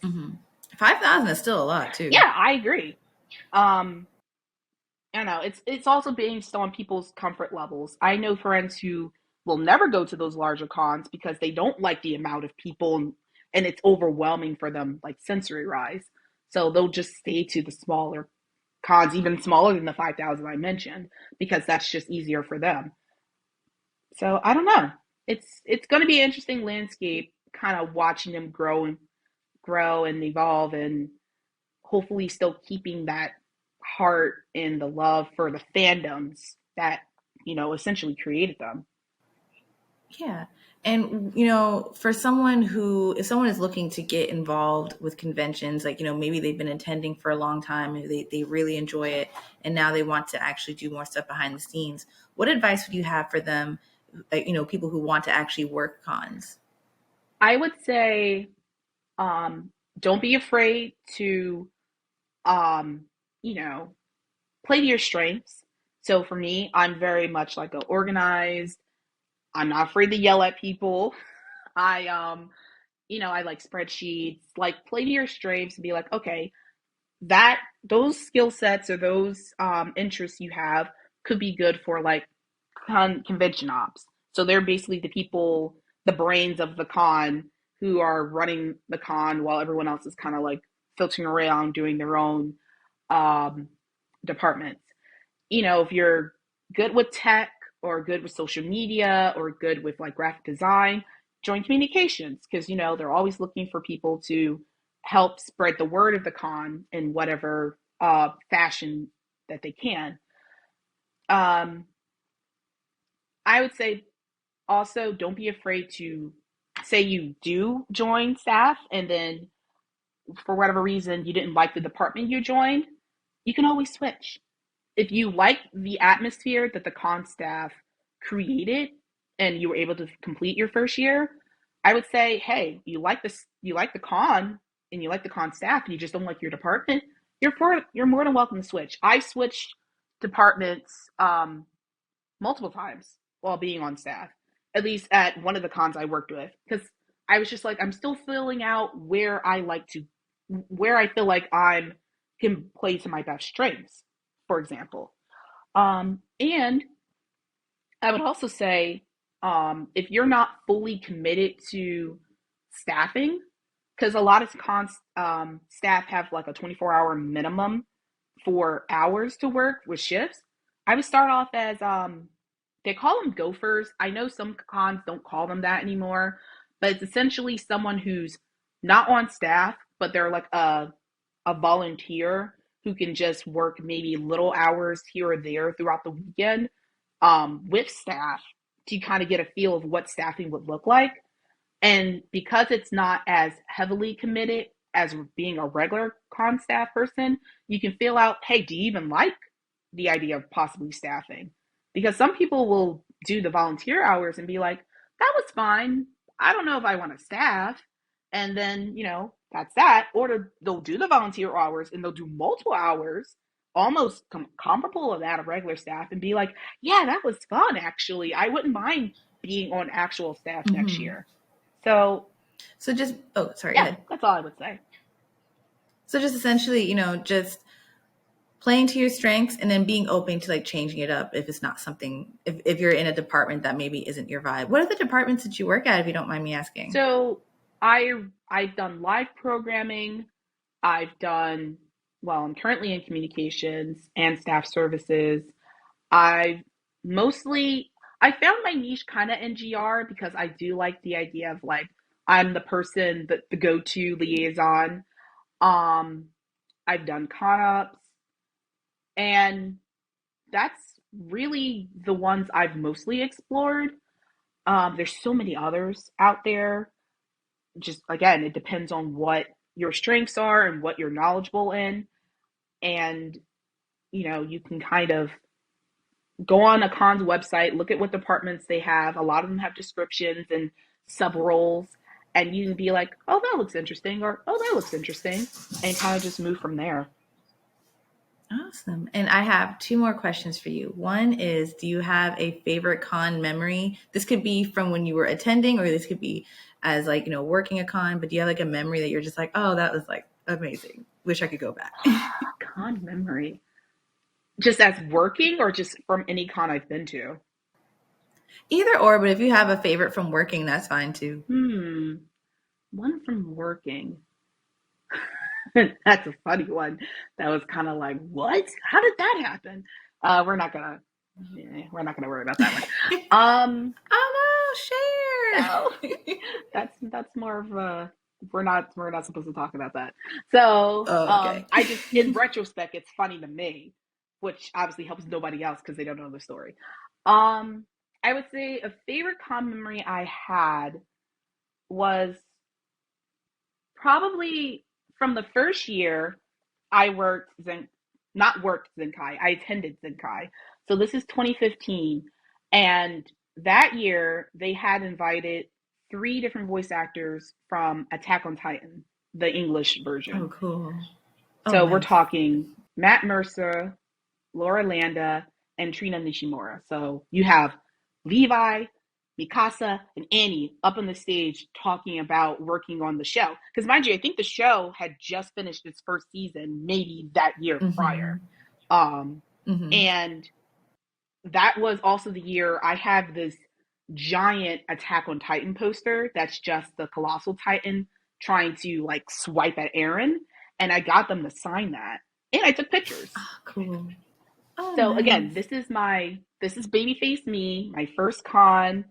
5,000 is still a lot too. yeah, I agree. Um, I don't know. It's also based on people's comfort levels. I know friends who will never go to those larger cons because they don't like the amount of people, and it's overwhelming for them, like sensory rise. So they'll just stay to the smaller cons, even smaller than the 5,000 I mentioned, because that's just easier for them. So I don't know. It's going to be an interesting landscape, kind of watching them grow and evolve, and hopefully still keeping that heart and the love for the fandoms that essentially created them. Yeah. And, for someone who, if someone is looking to get involved with conventions, like, maybe they've been attending for a long time, maybe they really enjoy it, and now they want to actually do more stuff behind the scenes, what advice would you have for them, people who want to actually work cons? I would say, don't be afraid to um, you know play to your strengths. So for me, I'm very much like a organized. I'm not afraid to yell at people. I I like spreadsheets. Like, play to your strengths and be like, okay, that those skill sets or those interests you have could be good for like convention ops. So they're basically the people, the brains of the con, who are running the con while everyone else is kind of like filtering around doing their own um, departments. If you're good with tech or good with social media or good with like graphic design, join communications, because they're always looking for people to help spread the word of the con in whatever fashion that they can. Um, I would say also, don't be afraid to say you do join staff and then for whatever reason you didn't like the department you joined. You can always switch. If you like the atmosphere that the con staff created and you were able to complete your first year, I would say, hey, you like the con and you like the con staff and you just don't like your department, you're more than welcome to switch. I switched departments multiple times while being on staff, at least at one of the cons I worked with, because I was just like, I'm still filling out where I feel like I can play to my best strengths, for example. And I would also say, if you're not fully committed to staffing, because a lot of cons staff have like a 24-hour minimum for hours to work with shifts. I would start off as they call them gophers. I know some cons don't call them that anymore, but it's essentially someone who's not on staff, but they're like a volunteer who can just work maybe little hours here or there throughout the weekend with staff to kind of get a feel of what staffing would look like. And because it's not as heavily committed as being a regular con staff person, you can feel out, hey, do you even like the idea of possibly staffing? Because some people will do the volunteer hours and be like, that was fine. I don't know if I want to staff. And then, that's that. Or they'll do the volunteer hours and they'll do multiple hours, almost comparable to that of regular staff, and be like, yeah, that was fun, actually. I wouldn't mind being on actual staff next Mm-hmm. year. So, So just, oh, sorry, go yeah, ahead. that's all I would say. So just essentially, just playing to your strengths and then being open to like changing it up if it's not something, if you're in a department that maybe isn't your vibe. What are the departments that you work at, if you don't mind me asking? So, I've done live programming. I've done well, I'm currently in communications and staff services. I've mostly I found my niche kind of NGR because I do like the idea of like I'm the person that the go-to liaison. Um, I've done con ups, and that's really the ones I've mostly explored. There's so many others out there. Just again, it depends on what your strengths are and what you're knowledgeable in. And, you can kind of go on a con's website, look at what departments they have. A lot of them have descriptions and sub roles. and you can be like, oh, that looks interesting, or oh, that looks interesting, and kind of just move from there. Awesome. And I have two more questions for you. One is, do you have a favorite con memory? This could be from when you were attending, or this could be as like, working a con, but do you have like a memory that you're just like, oh, that was like amazing. Wish I could go back. Con memory. Just as working or just from any con I've been to? Either or, but if you have a favorite from working, that's fine too. One from working. That's a funny one. That was kind of like, what? How did that happen? We're not gonna, we're not gonna worry about that one. Oh No, no, share. that's more of a, we're not supposed to talk about that. So, Oh, okay. I just, in retrospect, it's funny to me, which obviously helps nobody else because they don't know the story. Um, I would say a favorite con memory I had was probably from the first year I worked not worked Zenkai, I attended Zenkai. So this is 2015. And that year they had invited three different voice actors from Attack on Titan, the English Oh, version. cool. Oh, So we're nice. talking Matt Mercer, Laura Landa, and Trina Nishimura. So you have Levi, Mikasa, and Annie up on the stage talking about working on the show. Because mind you, I think the show had just finished its first season, maybe that year Mm-hmm. prior. Um, Mm-hmm. and that was also the year I have this giant Attack on Titan poster that's just the Colossal Titan trying to like swipe at Aaron. And I got them to sign that. And I took pictures. Oh, cool. Oh, So again, nice. this is babyface me, my first con,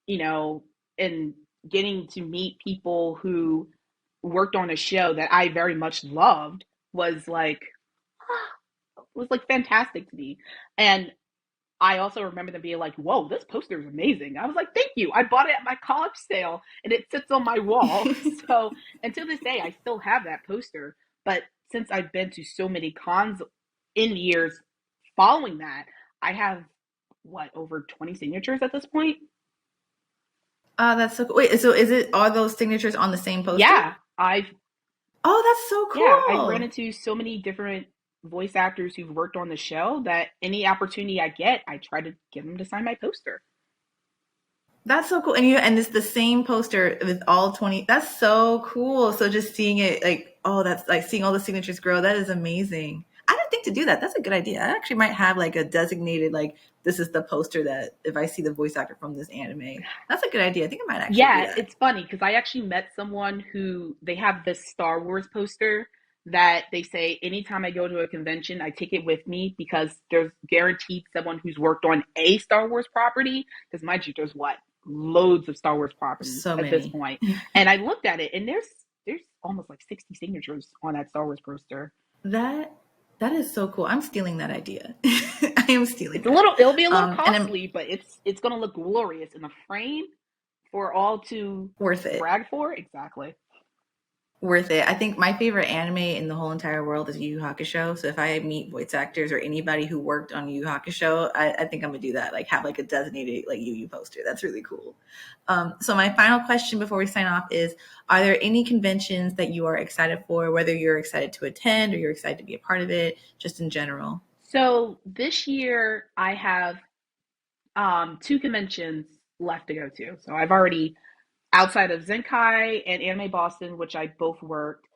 you know, and getting to meet people who worked on a show that I very much loved was like was like fantastic to me. And I also remember them being like, "Whoa, this poster is amazing." I was like, "Thank you. I bought it at my college sale and it sits on my wall." So, and to this day, I still have that poster. But since I've been to so many cons in years following that, I have what, over 20 signatures at this point? Oh, that's so cool. Wait, so is it all those signatures on the same poster? Yeah, I've Oh, that's so I've ran cool. into so many different voice actors who've worked on the show that any opportunity I get, I try to get them to sign my poster. That's so cool. And it's the same poster with all 20. That's so cool. So just seeing it like, oh, that's like seeing all the signatures grow. That is amazing. I didn't think to do that. That's a good idea. I actually might have like a designated, like, this is the poster that if I see the voice actor from this anime. That's a good idea. I think I might actually do Yeah, that. it's funny because I actually met someone who they have this Star Wars poster that they say anytime I go to a convention, I take it with me because there's guaranteed someone who's worked on a Star Wars property. Because mind you, there's what, loads of Star Wars properties So at this many. point. And I looked at it, and there's almost like 60 signatures on that Star Wars poster. That that is so cool. I'm stealing that idea. I am stealing that. It'll be a little And I'm costly, but it's gonna look glorious in a frame for all to worth it. brag for. Exactly. Worth it. I think my favorite anime in the whole entire world is Yu Yu Hakusho. So if I meet voice actors or anybody who worked on Yu Yu Hakusho, I think I'm gonna do that. Like have like a designated like Yu Yu poster. That's really cool. So my final question before we sign off is: are there any conventions that you are excited for? Whether you're excited to attend or you're excited to be a part of it, just in general. So this year I have two conventions left to go to. So I've already, outside of Zenkai and Anime Boston, which I both worked,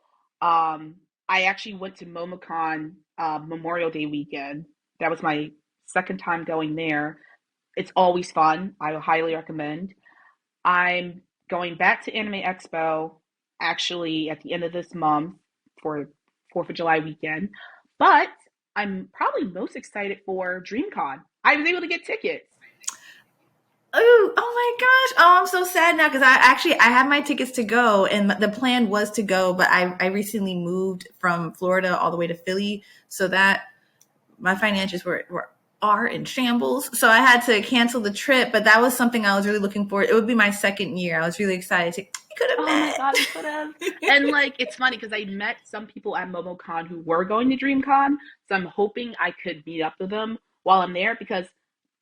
I actually went to MomoCon Memorial Day weekend. That was my second time going there. It's always fun. I highly recommend. I'm going back to Anime Expo actually at the end of this month for 4th of July weekend. But I'm probably most excited for DreamCon. I was able to get tickets. Oh my gosh. Oh, I'm so sad now because I have my tickets to go and the plan was to go, but I recently moved from Florida all the way to Philly. So that my finances are in shambles. So I had to cancel the trip, but that was something I was really looking forward. It would be my second year. I was really excited to we could have Oh my God, we could have. And met. like, it's funny because I met some people at MomoCon who were going to DreamCon. So I'm hoping I could meet up with them while I'm there because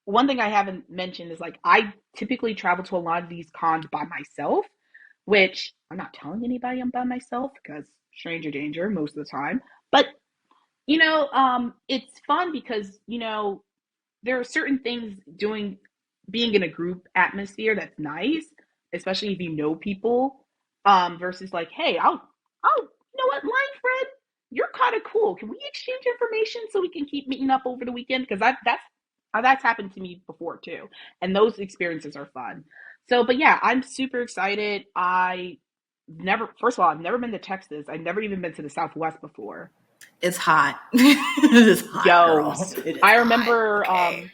one thing I haven't mentioned is like, I typically travel to a lot of these cons by myself. which I'm not telling anybody I'm by myself because stranger danger most of the time. But it's fun because there are certain things doing being in a group atmosphere that's nice, especially if you know people, versus like, hey, I'll you know what, line friend, you're kind of cool. Can we exchange information so we can keep meeting up over the weekend? Because that's happened to me before too, and those experiences are fun. So, but yeah, I'm super excited. First of all, I've never been to Texas. I've never even been to the Southwest before. It's hot. It is hot, Yo, girl. It is I hot. remember Okay. um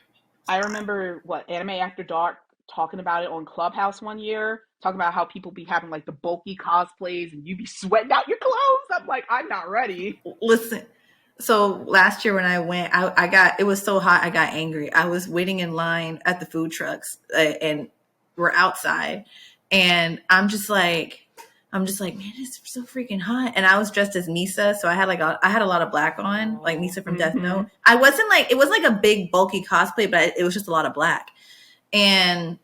I remember what Anime After Dark talking about it on Clubhouse one year, talking about how people be having like the bulky cosplays and you be sweating out your clothes. I'm like, I'm not ready. Listen. So last year when I went, I got, it was so hot, I got angry. I was waiting in line at the food trucks and we're outside. And I'm just like, man, it's so freaking hot. And I was dressed as Misa. So I had a lot of black on, like Oh, Misa from Death mm-hmm. Note. I wasn't like, it wasn't like a big bulky cosplay, but it was just a lot of black. And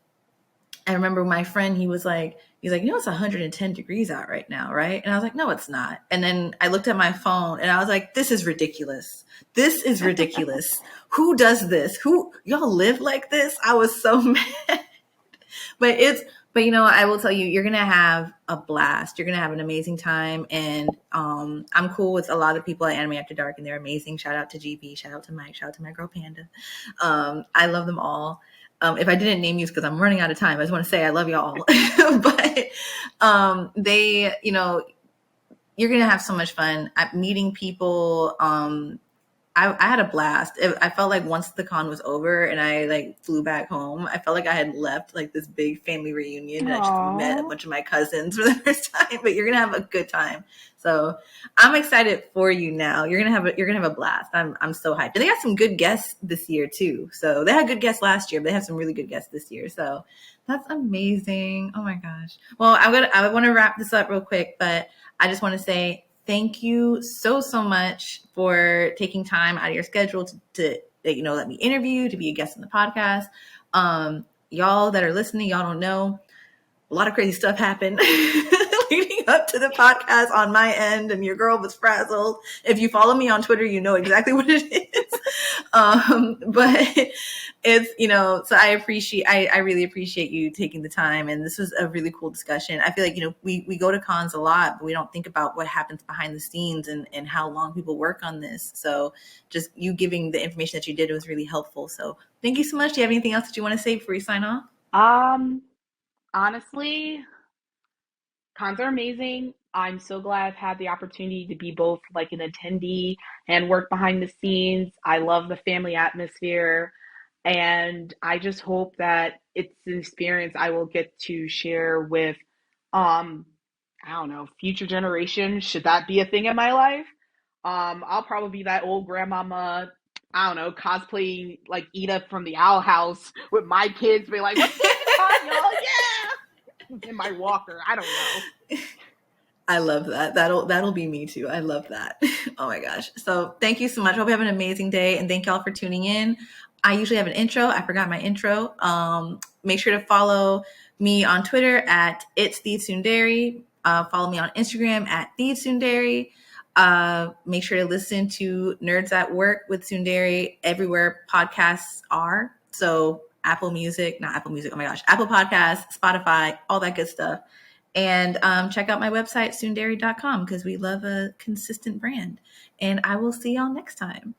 I remember my friend, he's like, it's 110 degrees out right now, right? And I was like, no, it's not. And then I looked at my phone and I was like, this is ridiculous. This is ridiculous. Who does this? Who, y'all live like this? I was so mad. But I will tell you, you're gonna have a blast. You're gonna have an amazing time, and I'm cool with a lot of people at Anime After Dark, and they're amazing. Shout out to GB, shout out to Mike, shout out to my girl Panda. I love them all. If I didn't name you, because I'm running out of time. I just want to say I love y'all. But they, you're gonna have so much fun at meeting people. I had a blast. I felt like once the con was over and I like flew back home, I felt like I had left like this big family reunion and I just met a Aww. bunch of my cousins for the first time. But you're gonna have a good time. So I'm excited for you now. You're gonna have a blast. I'm so hyped. And they got some good guests this year too. So they had good guests last year, but they have some really good guests this year. So that's amazing. Oh my gosh. Well, I want to wrap this up real quick, but I just want to say thank you so, so much for taking time out of your schedule to let me interview you, to be a guest on the podcast. Y'all that are listening, y'all don't know, a lot of crazy stuff happened leading up to the podcast on my end, and your girl was frazzled. If you follow me on Twitter, you know exactly what it is. But it's, so I really appreciate you taking the time. And this was a really cool discussion. I feel like, we go to cons a lot, but we don't think about what happens behind the scenes and how long people work on this. So just you giving the information that you did was really helpful. So thank you so much. Do you have anything else that you want to say before you sign off? Um, Honestly, cons are amazing. I'm so glad I've had the opportunity to be both like an attendee and work behind the scenes. I love the family atmosphere. And I just hope that it's an experience I will get to share with, um, I don't know, future generations. Should that be a thing in my life? I'll probably be that old grandmama, I don't know, cosplaying like Ida from the Owl House with my kids, be like, let's go to the con, y'all, yeah! In my walker. I don't know. I love that. That'll be me too. I love that. Oh my gosh. So thank you so much. Hope you have an amazing day and thank y'all for tuning in. I usually have an intro. I forgot my intro. Make sure to follow me on Twitter at it's the TsundEri. Follow me on Instagram at the TsundEri. Make sure to listen to Nerds at Work with TsundEri everywhere podcasts are. So Apple Music, not Apple Music. Oh my gosh, Apple Podcasts, Spotify, all that good stuff. And check out my website, tsunderi.com, because we love a consistent brand. And I will see y'all next time.